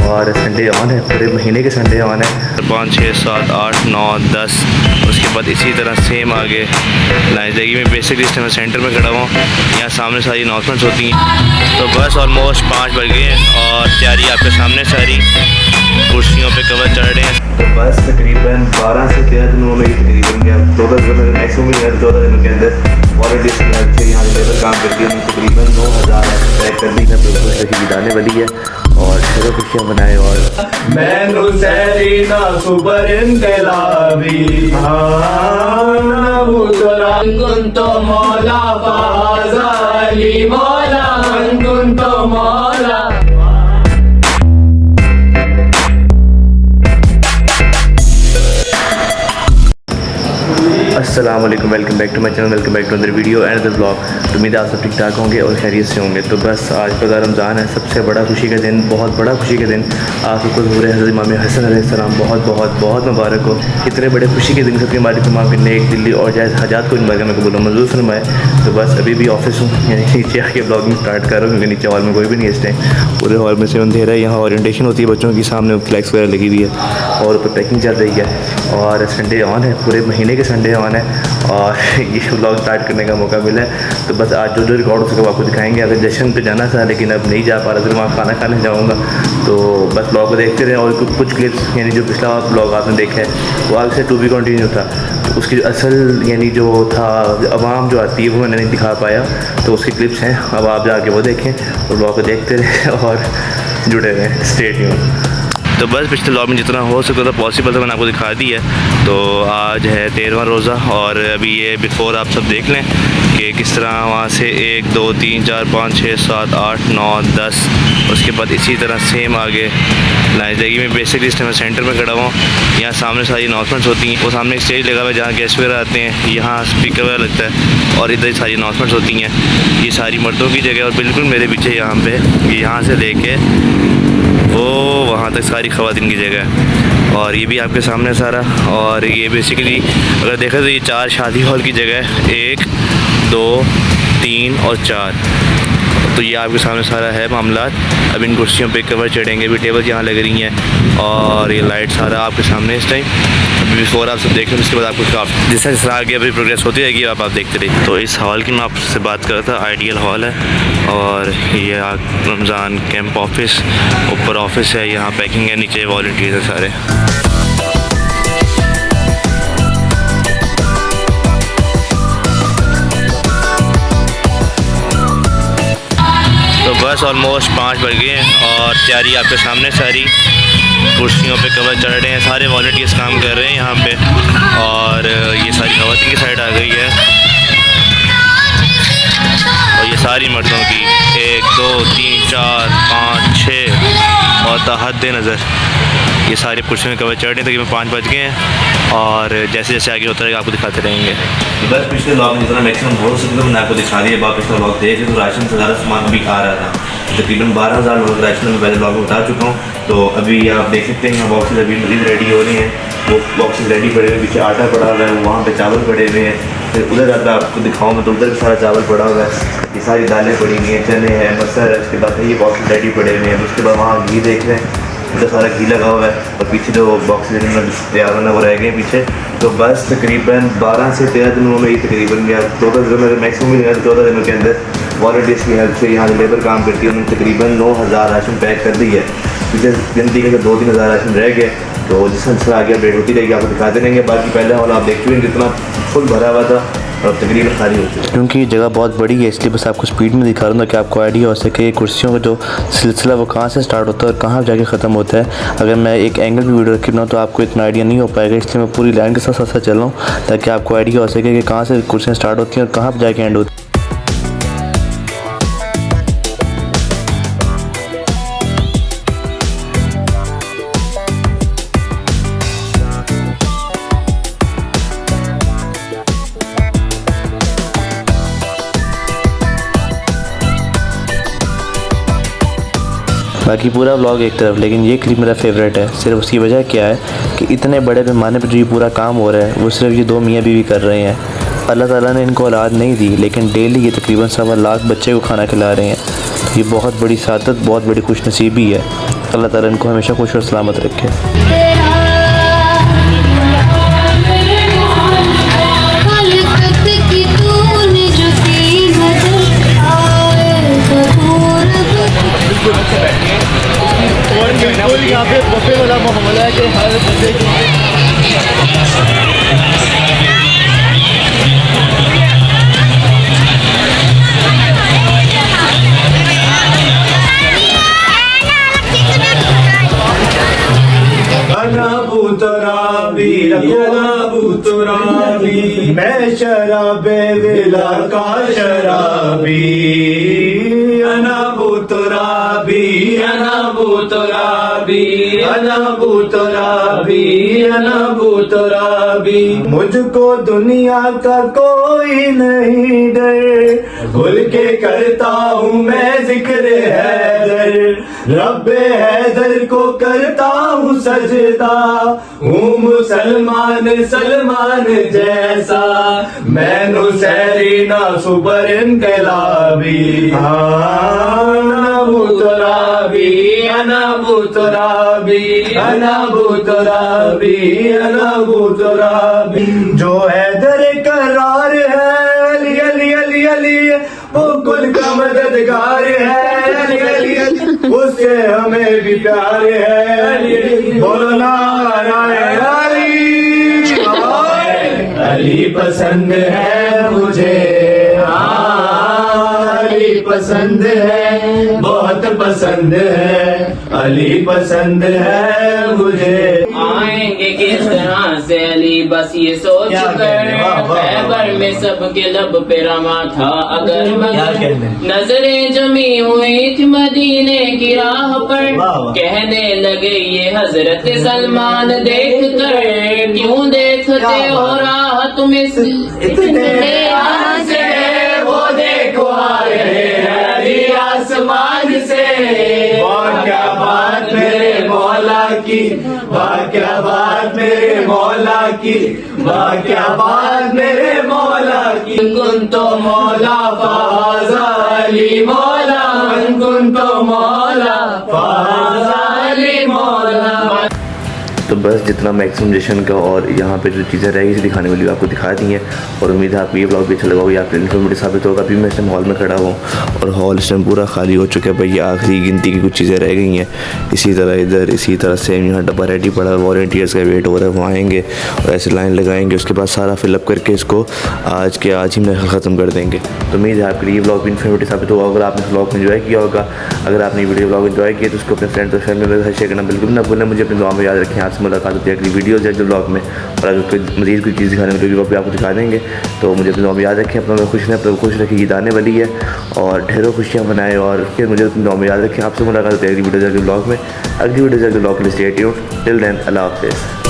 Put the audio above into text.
और Sunday on है, पूरे महीने के संडे ऑन है। 5, 6, 7, 8, 9, 10। उसके बाद इसी तरह सेम आगे लाइब्रेरी में बेसिकली इस टाइम सेंटर में खड़ा हुआ हूँ। यहाँ सामने सारी अनाउंसमेंट्स होती हैं। तो बस ऑलमोस्ट 5 बज गए हैं और तैयारी आपके सामने सारी कुर्सियों पे कवर चढ़ रहे हैं। तो बस तकरीबन 12 से 13 दिनों में तकरीबन 14 दिनों में मैक्सिमम 14 दिनों के अंदर वॉलंटियर्स की हेल्प से यहाँ लेबर काम करती है। तकरीबन 9000 पैक कर दी है। बिल्कुल सही बिताने वाली है और चलो खुशियाँ बनाए। और मैनू सैरीना सुपर इंकलाबी कुंतो मौला फाज़ली मौला कुंतो मौला। अस्सलाम वालेकुम, welcome back to my channel, welcome back to other video and other blog. तो उम्मीद है आप सब ठीक ठाक होंगे और खैरियत से होंगे। तो बस आज का रमज़ान है, सबसे बड़ा खुशी का दिन, बहुत बड़ा खुशी का दिन। आप सबको ज़हूर हज़रत इमाम हसन अलैहिस्सलाम बहुत बहुत बहुत मुबारक हो। इतने बड़े खुशी के दिन सबके मालिक तमाम के नेक दिल्ली और जायज़ हजात को इन बार में कबूल मंजूर फरमाए। तो बस अभी भी ऑफिस हूँ, यानी नीचे आके ब्लॉगिंग स्टार्ट कर रहा हूँ क्योंकि नीचे हॉल में कोई भी नहीं है इस टाइम। पूरे हॉल में से अंधेरा है। यहाँ ओरिएंटेशन होती है बच्चों की, सामने फ्लैक्स वगैरह लगी हुई है और ऊपर पैकिंग चल रही है। और संडे ऑन है, पूरे महीने के संडे ऑन है और ये व्लॉग स्टार्ट करने का मौका मिला है। तो बस आज जो रिकॉर्ड हो सके आपको दिखाएंगे। अगर जश्न पे जाना था लेकिन अब नहीं जा पा रहा, फिर वहाँ खाना खाने जाऊँगा। तो बस ब्लॉग को देखते रहे और कुछ क्लिप्स, यानी जो पिछला ब्लॉग आपने देखा है वो आगे से टू बी कंटिन्यू था। तो उसकी असल यानी जो था आवाम जो आती है वो मैंने नहीं दिखा पाया, तो उसकी क्लिप्स हैं। अब आप जाके वो देखें और ब्लॉग को देखते रहे और जुड़े रहें, स्टे ट्यून्ड। तो बस पिछले ब्लॉग में जितना हो सकता था पॉसिबल था मैंने आपको दिखा दी है। तो आज है 13वां रोज़ा और अभी ये बिफ़ोर आप सब देख लें कि किस तरह वहाँ से 1, 2, 3, 4, 5, 6, 7, 8, 9, 10। उसके बाद इसी तरह सेम आगे लाइब्रेरी में बेसिकली इस टाइम सेंटर में खड़ा हुआ हूँ। यहाँ सामने सारी अनाउंसमेंट्स होती हैं। वो सामने एक स्टेज लगा हुआ है जहाँ गेस्ट वगैरह आते हैं, यहाँ स्पीकर वगैरह लगता है और इधर सारी अनाउंसमेंट्स होती हैं। ये सारी मर्दों की जगह और बिल्कुल मेरे पीछे यहाँ पे यहाँ से लेके वो वहाँ तक सारी ख़वातीन की जगह है। और ये भी आपके सामने सारा। और ये बेसिकली अगर देखा तो ये 4 शादी हॉल की जगह है, 1, 2, 3 और 4। तो ये आपके सामने सारा है मामला। अब इन कुर्सियों पे कवर चढ़ेंगे, भी टेबल यहाँ लग रही हैं और ये लाइट सारा आपके सामने इस टाइम। अभी बिफोर आप सब देख लें, उसके बाद आपको काफ़ी जिस तरह आगे अभी प्रोग्रेस होती रहेगी आप देखते रहिए। तो इस हॉल की मैं आपसे बात कर रहा था, आइडियल हॉल है और ये रमज़ान कैंप ऑफिस, ऊपर ऑफिस है, यहाँ पैकिंग है, नीचे वॉलंटियर्स है सारे। तो बस ऑलमोस्ट 5 बज गए हैं और तैयारी आपके सामने सारी कुर्सियों पे कवर चढ़ रहे हैं। सारे वॉलंटियर्स काम कर रहे हैं यहाँ पे और ये सारी ख़वातीन की साइड आ गई है और ये सारी मर्दों की 1, 2, 3, 4, 5, 6 और तहद नज़र ये सारी कुर्सियों में कवर चढ़ रहे हैं। तकरीबन 5 बज गए हैं और जैसे जैसे आगे होता रहेगा आपको दिखाते रहेंगे। बस पिछले ब्लॉग में जितना मैक्सिमम हो सकता मैंने आपको दिखा दिया। बाप पिछला ब्लॉग देखे तो राशन से ज़्यादा सामान भी खा रहा था। तकरीबन 12,000 लोग राशन में पहले ब्लॉग में बता चुका हूँ। तो अभी आप देख सकते हैं यहाँ बॉक्सेस अभी मज़ीद रेडी हो रहे हैं। वो बॉक्सेस रेडी पड़े हुए, पीछे आटा पड़ा हुआ है, वहाँ पे चावल पड़े हुए हैं। फिर उधर ज़्यादा आपको दिखाऊँ तो उधर सारा चावल पड़ा हुआ है, ये सारी दालें पड़ी हुई हैं, चने हैं, मसर है। उसके बाद ये बॉक्सेस रेडी पड़े हुए हैं। उसके बाद वहाँ घी देख रहे हैं, उधर सारा घी लगा हुआ है और पीछे जो बॉक्सेस तैयार होना वो रह गए पीछे। तो बस तकरीबन 12 से 13 दिनों में ही तकरीबन 14 दिनों में मैक्सिमम 14 दिनों के अंदर वॉलंटियर्स की हेल्प से यहाँ लेबर काम करती है। उन्होंने तकरीबन 9000 राशन पैक कर दी है। पीछे गिनती के 2-3 हज़ार राशन रह गए। तो जिस तरह आगे अपडेट होती रहेगी आपको दिखाते रहेंगे। बाकी पहले हॉल आप देख चुके हैं कितना फुल भरा हुआ था और तकरीबन खाली हो चुकी है। क्योंकि जगह बहुत बड़ी है इसलिए बस आपको स्पीड में दिखा रहा हूँ ताकि आपको आइडिया हो सके कुर्सियों का जो सिलसिला वो कहाँ से स्टार्ट होता है और कहाँ जाके ख़त्म होता है। अगर मैं एक एंगल में वीडियो रखी बनाऊँ तो आपको इतना आइडिया नहीं हो पाएगा, इसलिए मैं पूरी लाइन के साथ साथ चल रहा हूँ ताकि आपको आइडिया हो सके कि कहाँ से कुर्सियाँ स्टार्ट होती हैं और कहाँ पर जाके एंड होती है। बाकी पूरा व्लॉग एक तरफ, लेकिन ये क्लिप मेरा फेवरेट है। सिर्फ उसकी वजह क्या है कि इतने बड़े पैमाने पर जो ये पूरा काम हो रहा है वो सिर्फ ये 2 मियाँ बीवी कर रहे हैं। अल्लाह ताला ने इनको औलाद नहीं दी लेकिन डेली ये तकरीबन 1.25 लाख बच्चे को खाना खिला रहे हैं। ये बहुत बड़ी सादत, बहुत बड़ी खुशनसीबी है। अल्लाह ताला इनको हमेशा खुश और सलामत रखे। यहाँ पे बफे वाला माहौल है कि हर बंदे की अनाबूतराबी मैं शराबे विला का शराबी अनाबूतराबी अनाबूतराबी अनाबूतराबी अनाबूतराबी मुझको दुनिया का कोई नहीं डर भूल के करता हूँ मैं जिक्र हैदर रब्बे हैदर को करता हूँ सजदा हूँ मुसलमान सलमान जैसा मैनू सैरी ना सुपर इनकलाबी अनाबूतराबी अनाबूतराबी अनाबूतराबी अनाबूतराबी जो हैदर करार है अली अली अली अली वो कुल का मददगार है अली अली अली उससे हमें भी प्यार है अली बोलो नारायण अली अली पसंद है मुझे अली पसंद है बहुत पसंद है अली पसंद है मुझे आएंगे किस तरह से अली बस ये सोच कर खैबर में सबके लब पे रमा था अगर मगर नजरें जमी हुई थी मदीने की राह पर कहने लगे ये हजरत सलमान देख कर क्यों देखते हो राह तुम इतने यहाँ से वो देखो आ रहे हैं अली आसमान से वाह क्या बात मेरे मौला की वाह क्या बात मेरे मौला की वाह क्या बात मेरे मौला की कुन तो मौला फाज़ा अली मौला कुन तो मौला फाज़ा अली मौला। तो बस जितना मैक्सिमम जश्न का और यहाँ पे जो चीज़ें रह गई थी दिखाने वाली आपको दिखा दी हैं और उम्मीद है आपको ये ब्लॉग भी अच्छा लगा होगा या फिर इन्फॉर्मेटिव साबित होगा। अभी मैं इस टाइम हॉल में खड़ा हूँ और हॉल इस टाइम पूरा खाली हो चुका है भाई, ये आखिरी गिनती की कुछ चीज़ें रह गई हैं। इसी तरह इधर इसी तरह सेम यहाँ डब्बा रेडी पड़ा है, वॉलंटियर्स का वेट हो रहा है, वो आएँगे और ऐसे लाइन लगाएंगे, उसके बाद सारा फिलअप करके इसको आज ही में ख़त्म कर देंगे। तो उम्मीद है आपके लिए ये ब्लॉग भी इन्फॉर्मेटिव साबित होगा। अगर आपने ब्लॉग को इन्जॉय किया होगा, अगर आपने वीडियो ब्लॉग इन्जॉय किया तो उसको अपने फ्रेंड्स और फैमिली में शेयर करना बिल्कुल ना भूलें। मुझे अपने दुआ में याद रखें। आपसे मुलाकात होती है अगली वीडियो जल्द ब्लॉग में और अगर कोई मज़ीद कोई चीज़ दिखाने मिलेगी वो भी आपको दिखा देंगे। तो मुझे अपने दुआ में याद रखें, अपना खुश रहें, अपना खुश रखें, ईद आने वाली है और ढेरों खुशियाँ मनाएं और फिर मुझे अपने दुआ में याद रखें। आपसे मुलाकात होती है अगली वीडियो जल्द ब्लॉग में। अगली वीडियो जल्द ब्लॉग के लिए स्टे ट्यून्ड। टिल देन अल्लाह हाफ़िज़।